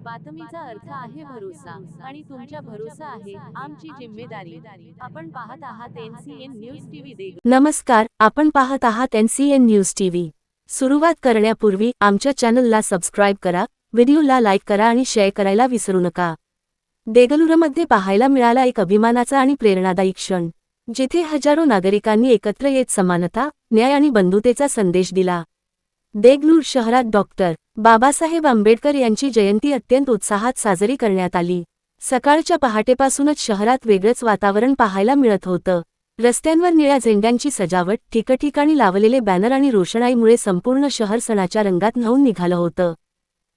बातमीचा अर्थ आहे भरोसा आणि तुमच्या भरोसा आहे आमची जिम्मेदारी। आपण पाहत आहात NCN न्यूज टीव्ही देगलूर। नमस्कार, आपण पाहत आहात NCN न्यूज टीव्ही। सुरुवात करण्यापूर्वी आमच्या चॅनलला सबस्क्राइब करा, व्हिडिओला लाईक करा आणि शेअर करायला विसरू नका। देगलूरमध्ये पाहायला मिळाला एक अभिमानाचा आणि प्रेरणादायी क्षण, जिथे हजारो नागरिकांनी एकत्र येत समानता, न्याय आणि बंधुतेचा संदेश दिला। देगलूर शहरात डॉक्टर बाबासाहेब आंबेडकर यांची जयंती अत्यंत उत्साहात साजरी करण्यात आली। सकाळच्या पहाटेपासूनच शहरात वेगळंच वातावरण पाहायला मिळत होतं। रस्त्यांवर निळ्या झेंड्यांची सजावट, ठिकठिकाणी लावलेले बॅनर आणि रोषणाईमुळे संपूर्ण शहर सणाच्या रंगात न्हाऊन निघालं होतं।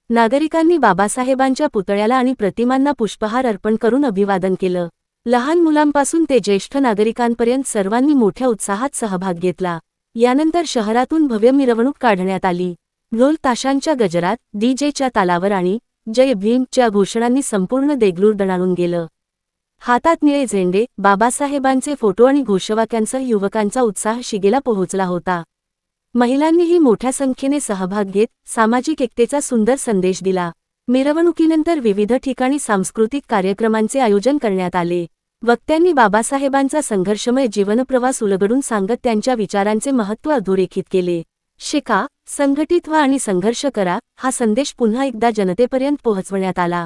नागरिकांनी बाबासाहेबांच्या पुतळ्याला आणि प्रतिमांना पुष्पहार अर्पण करून अभिवादन केलं। लहान मुलांपासून ते ज्येष्ठ नागरिकांपर्यंत सर्वांनी मोठ्या उत्साहात सहभाग घेतला। यानंतर शहरातून भव्य मिरवणूक काढण्यात आली। ढोल ताशांच्या गजरात, डीजेच्या तालावर आणि जय भीमच्या घोषणांनी संपूर्ण देगलूर दणाणून गेलं। हातात निळे झेंडे, बाबासाहेबांचे फोटो आणि घोषवाक्यांसह युवकांचा उत्साह शिगेला पोहोचला होता। महिलांनीही मोठ्या संख्येने सहभाग घेत सामाजिक एकतेचा सुंदर संदेश दिला। मिरवणुकीनंतर विविध ठिकाणी सांस्कृतिक कार्यक्रमांचे आयोजन करण्यात आले। वक्त्यांनी बाबासाहेबांचा संघर्षमय जीवनप्रवास उलगडून सांगत त्यांच्या विचारांचे महत्त्व अधोरेखित केले। शिका, संघटित व्हा आणि संघर्ष करा, हा संदेश पुन्हा एकदा जनतेपर्यंत पोहोचवण्यात आला।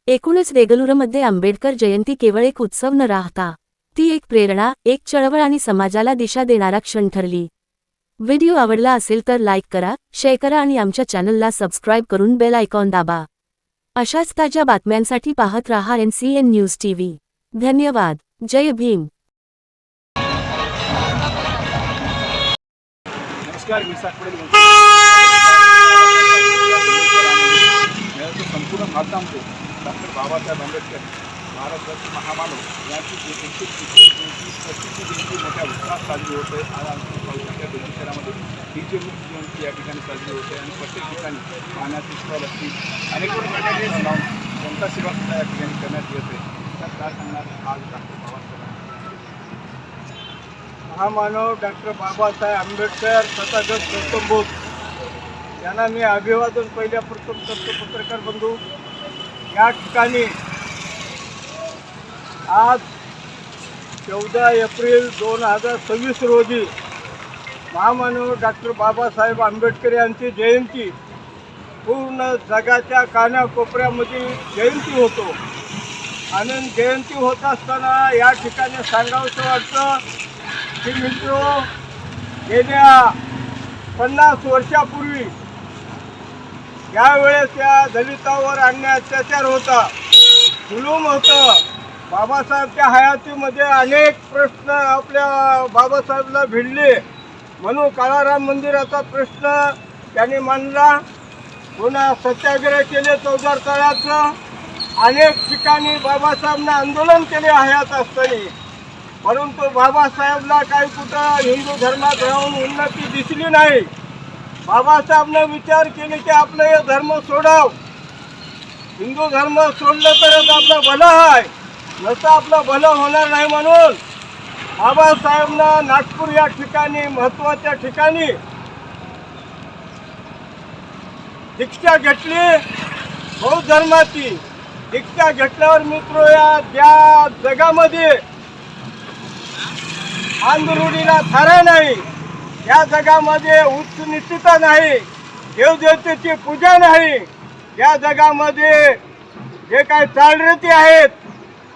एकूणच देगलूरमध्ये आंबेडकर जयंती केवळ एक उत्सव न राहता ती एक प्रेरणा, एक चळवळ आणि समाजाला दिशा देणारा क्षण ठरली। व्हिडिओ आवडला असेल तर लाईक करा, शेअर करा आणि आमच्या चॅनलला सबस्क्राइब करून बेल आयकॉन दाबा। अशाच ताज्या बातम्यांसाठी पाहत रहा NCN न्यूज टीव्ही। धन्यवाद। जय भीम। नमस्कार, मी सातपुडे संपूर्ण भारतामध्ये डॉक्टर बाबासाहेब आंबेडकर भारतरत्न महामानव यांची जयंती मोठ्या उत्साहात साजरी होते। आज आमच्या देगलूर शहरामध्ये डीजे मुक्त जयंती या ठिकाणी साजरी होते आणि प्रत्येक ठिकाणी पाण्याची स्टॉल असतील, अनेक प्रकारचे लावून जनता सेवा सुद्धा या ठिकाणी करण्यात येते। तर काय सांगणार आज डॉक्टर बाबासाहेब महामानव डॉक्टर बाबासाहेब आंबेडकर तथागत गौतम बुद्ध यांना मी अभिवादन पहिल्यापासून करतो। पत्रकार बंधू, या ठिकाणी आज 14 एप्रिल 2026 रोजी महामानव डॉक्टर बाबासाहेब आंबेडकर यांची जयंती पूर्ण जगाच्या कानाकोपऱ्यामध्ये जयंती होतो आणि जयंती होत असताना या ठिकाणी सांगावंसं वाटतं की मित्रो, गेल्या 50 वर्षापूर्वी यावेळेस या दलितावर अन्याय अत्याचार होता, जुलूम होतं। बाबासाहेबच्या हयातीमध्ये अनेक प्रश्न आपल्या बाबासाहेबला भिडले, म्हणून काळाराम मंदिराचा प्रश्न त्यांनी मांडला, पुन्हा सत्याग्रह केले चौदार तळ्याचं, अनेक ठिकाणी बाबासाहेबांनी आंदोलन केले हयात असताना, परंतु बाबासाहेबला काही कुठं हिंदू धर्मात राहून उन्नती दिसली नाही। बाबासाहेबने विचार केले की आपलं हे धर्म सोडाव, हिंदू धर्म सोडलं तरच आपलं भलं आहे, नसतं आपलं भलं होणार नाही। म्हणून बाबासाहेबनं नागपूर या ठिकाणी महत्त्वाच्या ठिकाणी दीक्षा घेतली, बौद्ध धर्माची दीक्षा घेतल्यावर मित्र, या ज्या जगामध्ये अंधरुढीला थारा नाही, या जगामध्ये उच्च निश्चिता नाही, देवदेवतेची पूजा नाही, या जगामध्ये जे काही चालरीती आहेत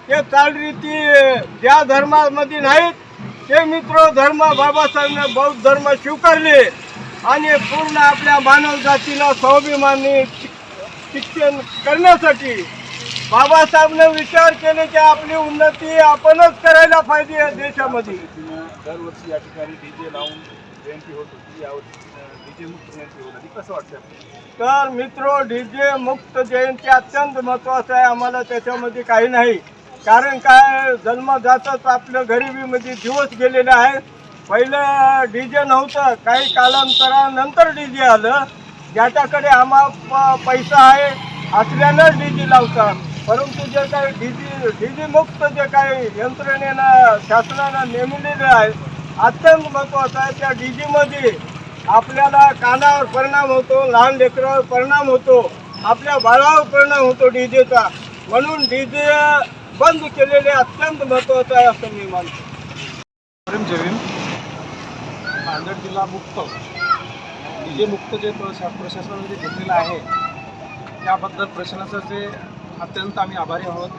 ते चालरीती ज्या धर्मामध्ये नाहीत ते मित्र धर्म बाबासाहेबांनी बौद्ध धर्म स्वीकारले आणि पूर्ण आपल्या मानव जातीला स्वाभिमानी शिक्षण करण्यासाठी बाबासाहेबांनी विचार केले की आपली उन्नती आपणच करायला पाहिजे या देशामध्ये। दरवर्षी या ठिकाणी डीजे लावून जयंती होत होती, यावर्षी डीजे मुक्त जयंती होत होती, कसं वाटतं? तर मित्र, डीजे मुक्त जयंती अत्यंत महत्त्वाचं आहे आम्हाला, त्याच्यामध्ये काही नाही। कारण काय, जन्मजातच आपल्या गरिबीमध्ये दिवस गेलेले आहे। पहिलं डीजे नव्हतं, काही कालांतरानंतर डीजे आलं। ज्याच्याकडे पैसा आहे असल्यानं डीजे लावतात, परंतु जे काही डीजे मुक्त जे काही यंत्रणेनं शासनानं नेमलेलं आहे अत्यंत महत्त्वाचं आहे। त्या डीजेमध्ये आपल्याला कानावर परिणाम होतो, लहान लेकरावर परिणाम होतो, आपल्या बाळावर परिणाम होतो डीजेचा. म्हणून डीजे बंद केलेले अत्यंत महत्त्वाचं आहे असं मी मानतो. प्रेम जैन, नांदेड जिल्हा मुक्त डीजे मुक्त जे प्रशासनाने जे घेतलेलं आहे त्याबद्दल प्रशासनाचे अत्यंत आम्ही आभारी आहोत.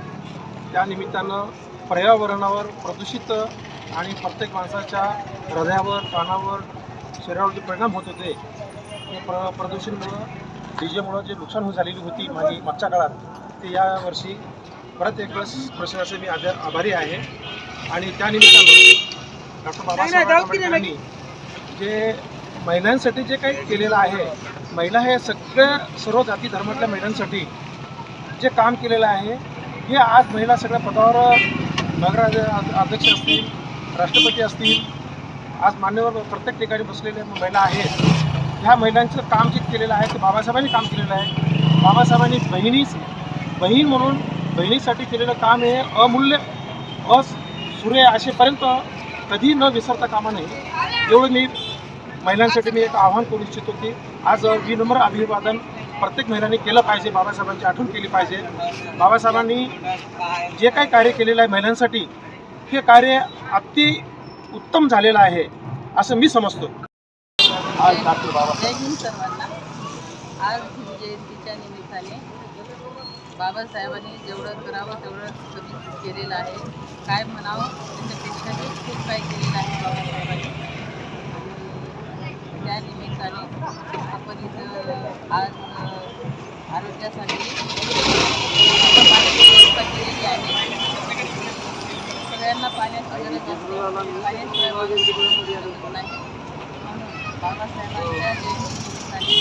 त्या निमित्तानं पर्यावरणावर प्रदूषित आणि प्रत्येक माणसाच्या हृदयावर, कानावर, शरीरावर जे परिणाम होत होते ते प्रदूषणामुळं डीजेमुळं जे नुकसान झालेली होती मागच्या काळात ते यावर्षी परत एक वेळेस प्रशासनाचे मी आभारी आहे. आणि त्यानिमित्तानं डॉक्टर बाबासाहेब आंबेडकरांनी जे महिलांसाठी जे काही केलेलं आहे, महिला हे सर्व जाती धर्मातल्या महिलांसाठी जे काम केलेलं आहे हे आज महिला सगळ्या पदावर नगराध्यक्ष असतील, राष्ट्रपती असतील, आज मान्यवर प्रत्येक ठिकाणी बसलेल्या महिला आहेत. ह्या महिलांचं काम जे केलेलं आहे ते बाबासाहेबांनी काम केलेलं आहे. बाबासाहेबांनी बहीण म्हणून बहिणीसाठी केलेलं काम हे अमूल्य सुरे असेपर्यंत कधी न विसरता कामा नये. एवढं मी महिलांसाठी मी एक आव्हान करू इच्छितो की आज विनम्र अभिवादन प्रत्येक महिलांनी केलं पाहिजे, बाबासाहेबांची आठवण केली पाहिजे. बाबासाहेबांनी जे काही कार्य केलेलं आहे महिलांसाठी हे कार्य अति उत्तम झालेलं आहे असं मी समजतो. आज डॉक्टर बाबासाहेब जय हिंद सर्वांना. आज जयंतीच्या निमित्ताने बाबासाहेबांनी जेवढं करावं तेवढं कमी केलेलं आहे. काय म्हणावं त्याच्यापेक्षाही खूप काही केलेलं आहे बाबासाहेबांनी. त्या निमित्ताने आपण इथं आज आरोग्यासाठी पाण्याची व्यवस्था केलेली आहे. सगळ्यांना पाण्याची गरज असते, पाण्याशिवाय माणूस जगू शकत नाही. म्हणून बाबासाहेबांच्या जयंतीनिमित्ताने